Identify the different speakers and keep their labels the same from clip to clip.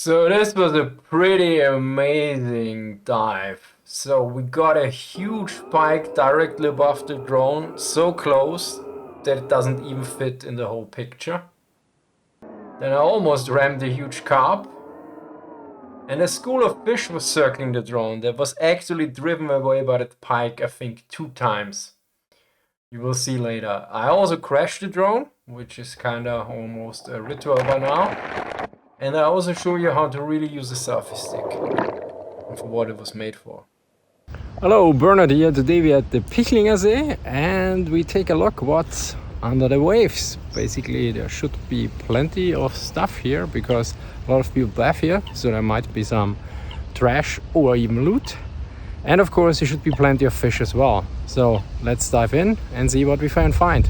Speaker 1: So this was a pretty amazing dive. So we got a huge pike directly above the drone, so close that it doesn't even fit in the whole picture. Then I almost rammed a huge carp, and a school of fish was circling the drone that was actually driven away by that pike, I think, 2 times. You will see later. I also crashed the drone, which is kinda almost a ritual by now. And I also show you how to really use a selfie stick and for what it was made for.
Speaker 2: Hello, Bernard here. Today we're at the Pichlinger See and we take a look what's under the waves. Basically, there should be plenty of stuff here because a lot of people dive here, so there might be some trash or even loot. And of course, there should be plenty of fish as well. So let's dive in and see what we can find.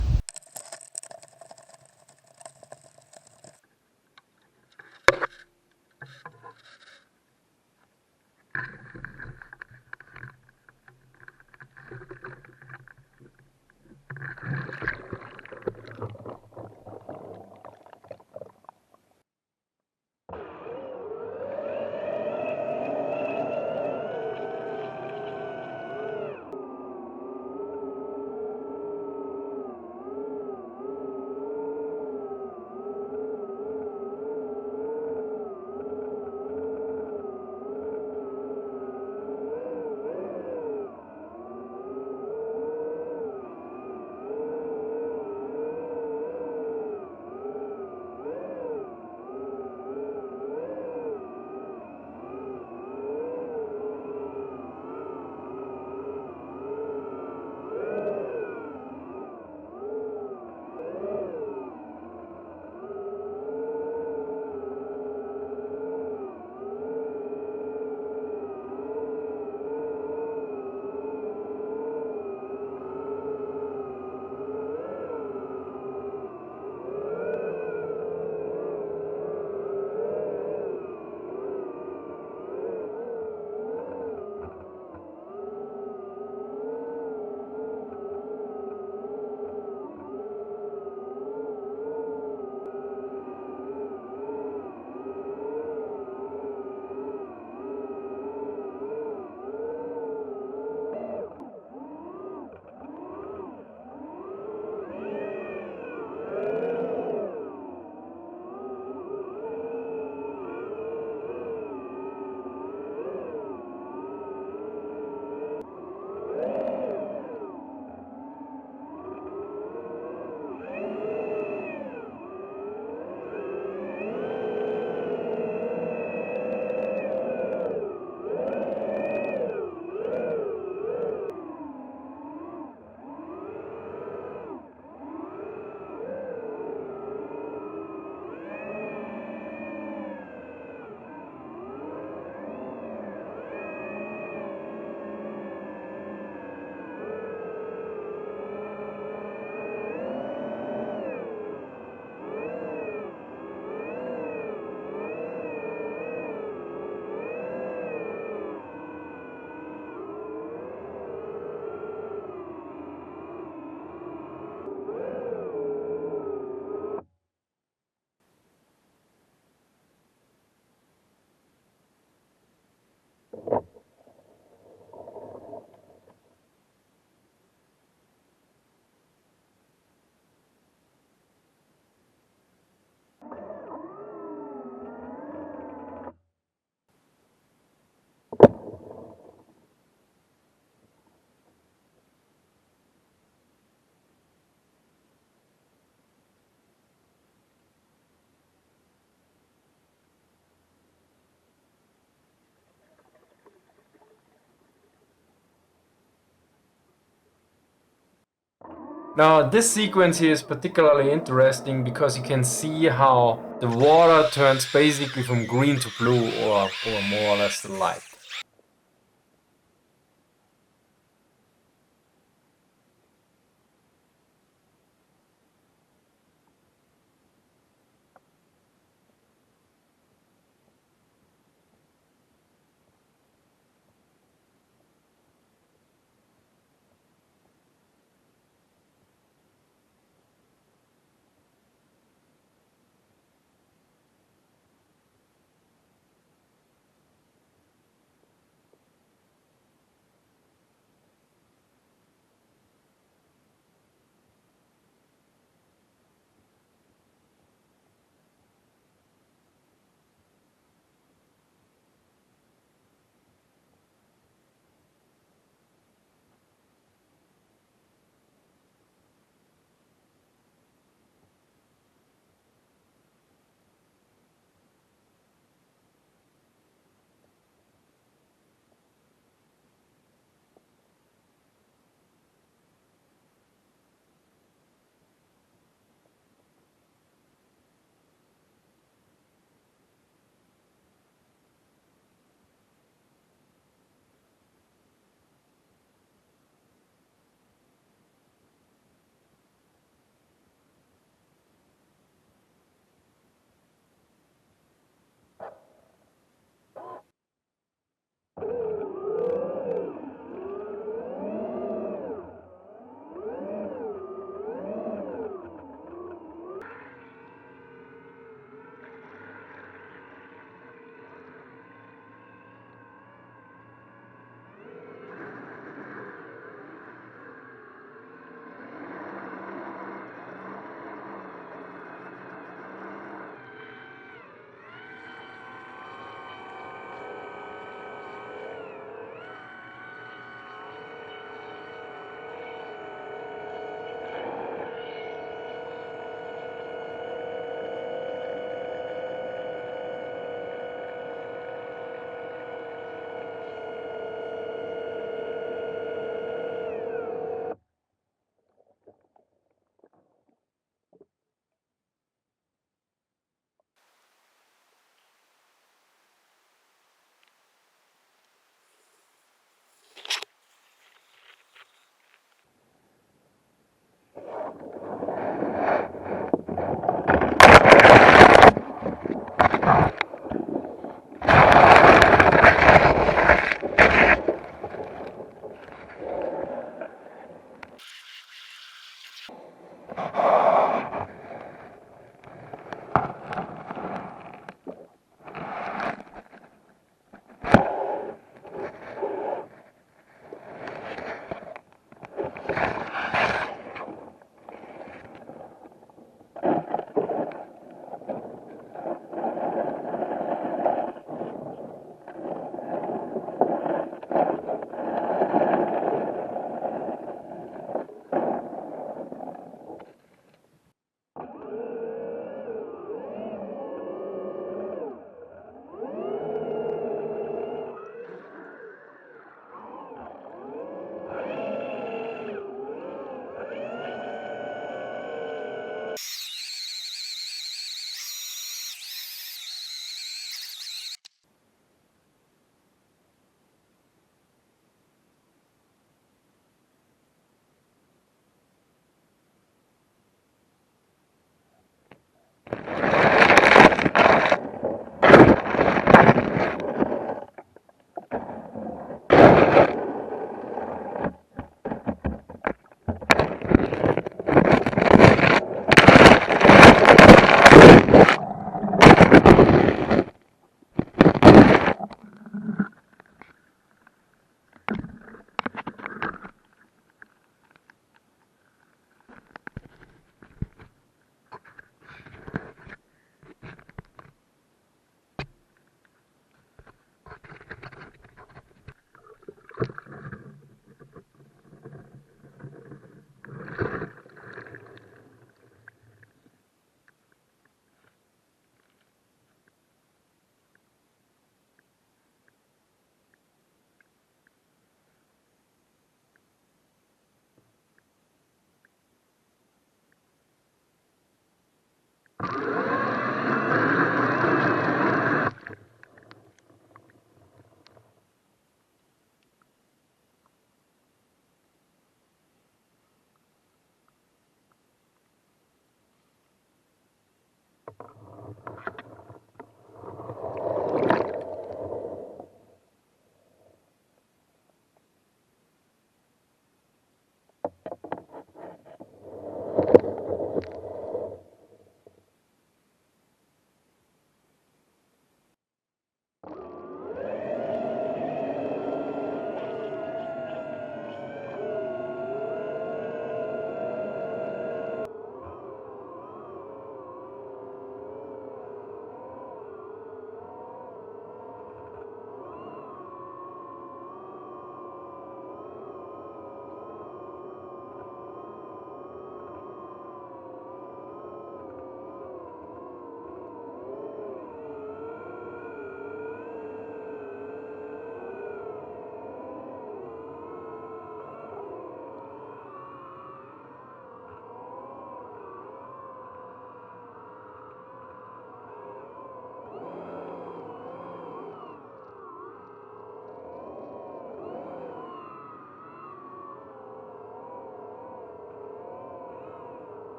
Speaker 1: Now this sequence here is particularly interesting because you can see how the water turns basically from green to blue or more or less the light.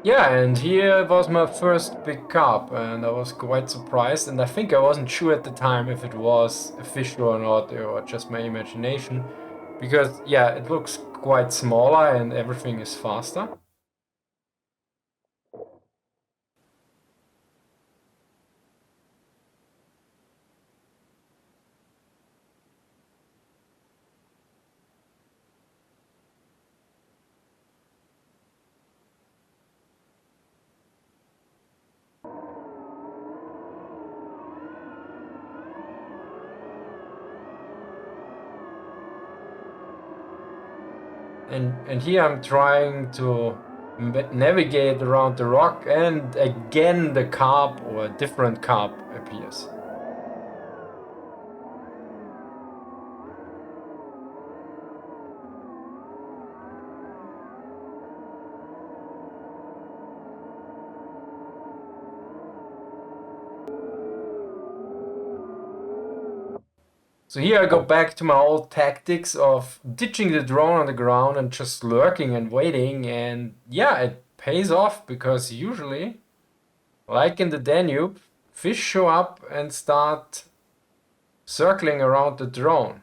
Speaker 1: Yeah, and here was my first big carp, and I was quite surprised. And I think I wasn't sure at the time if it was a fish or not, or just my imagination, because yeah, it looks quite smaller and everything is faster. And here I'm trying to navigate around the rock, and again the carp or a different carp appears. So here I go back to my old tactics of ditching the drone on the ground and just lurking and waiting, and yeah, it pays off because usually, like in the Danube, fish show up and start circling around the drone.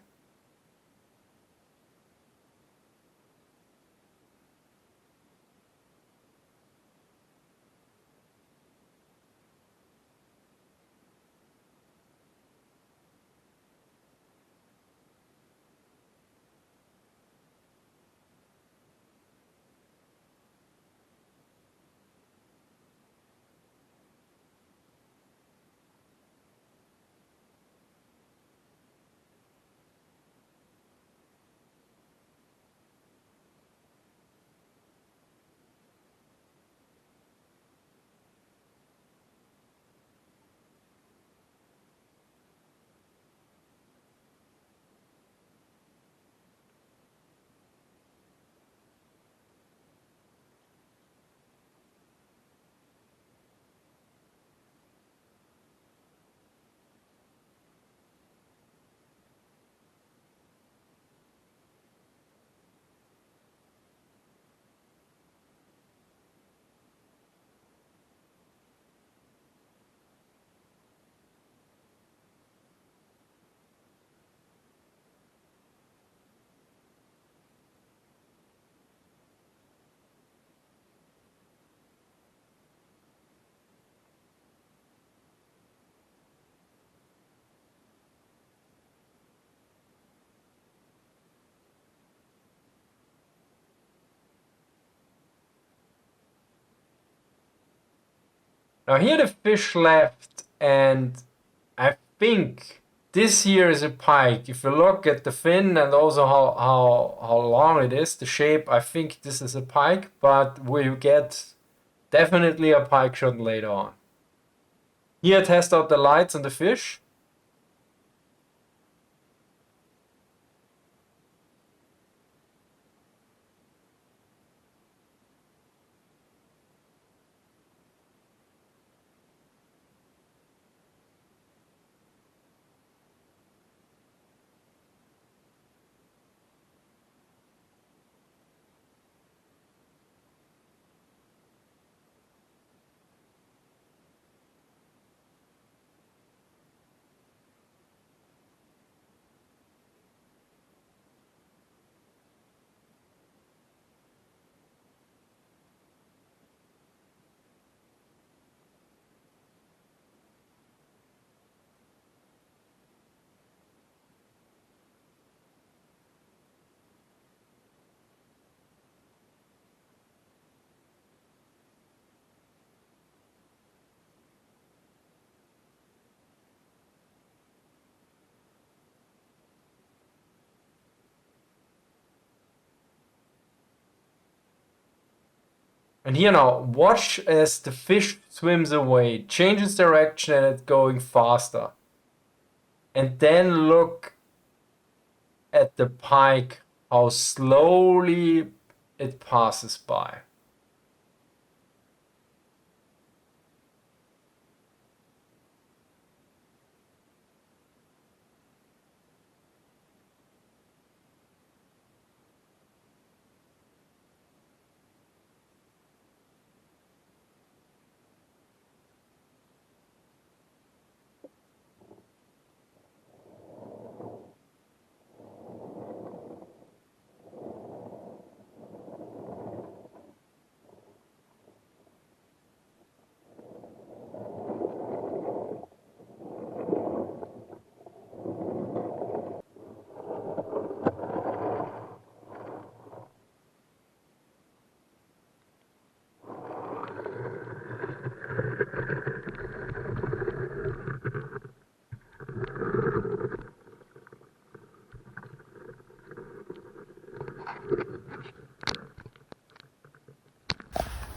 Speaker 1: Now here the fish left, and I think this here is a pike. If you look at the fin and also how long it is, the shape, I think this is a pike, but we'll get definitely a pike shot later on. Here, test out the lights on the fish. And here now, watch as the fish swims away, changes direction, and it's going faster. And then look at the pike, how slowly it passes by.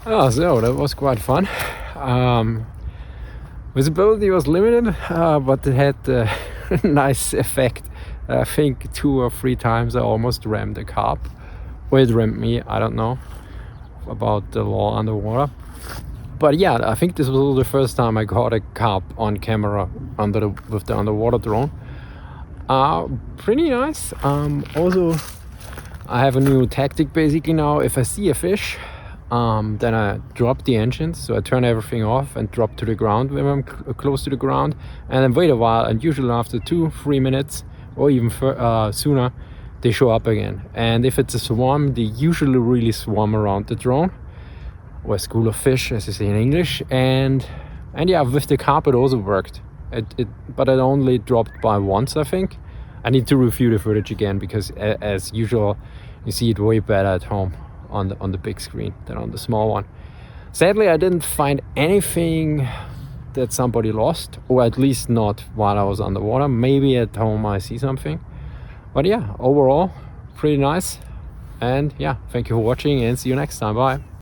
Speaker 2: Oh, so that was quite fun. Visibility was limited, but it had a nice effect. I think 2 or 3 times I almost rammed a carp. Or it rammed me, I don't know about the law underwater. But yeah, I think this was the first time I caught a carp on camera with the underwater drone. Pretty nice. Also, I have a new tactic basically now. If I see a fish, then I drop the engines, so I turn everything off and drop to the ground when I'm close to the ground, and then wait a while, and usually after 2-3 minutes or even sooner, they show up again. And if it's a swarm, they usually really swarm around the drone, or a school of fish as you say in English. And yeah, with the carp it also worked. But it only dropped by once, I think. I need to review the footage again, because as usual you see it way better at home on the big screen than on the small one. Sadly, I didn't find anything that somebody lost, or at least not while I was underwater. Maybe at home I see something. But yeah, overall, pretty nice. And yeah, thank you for watching, and see you next time. Bye.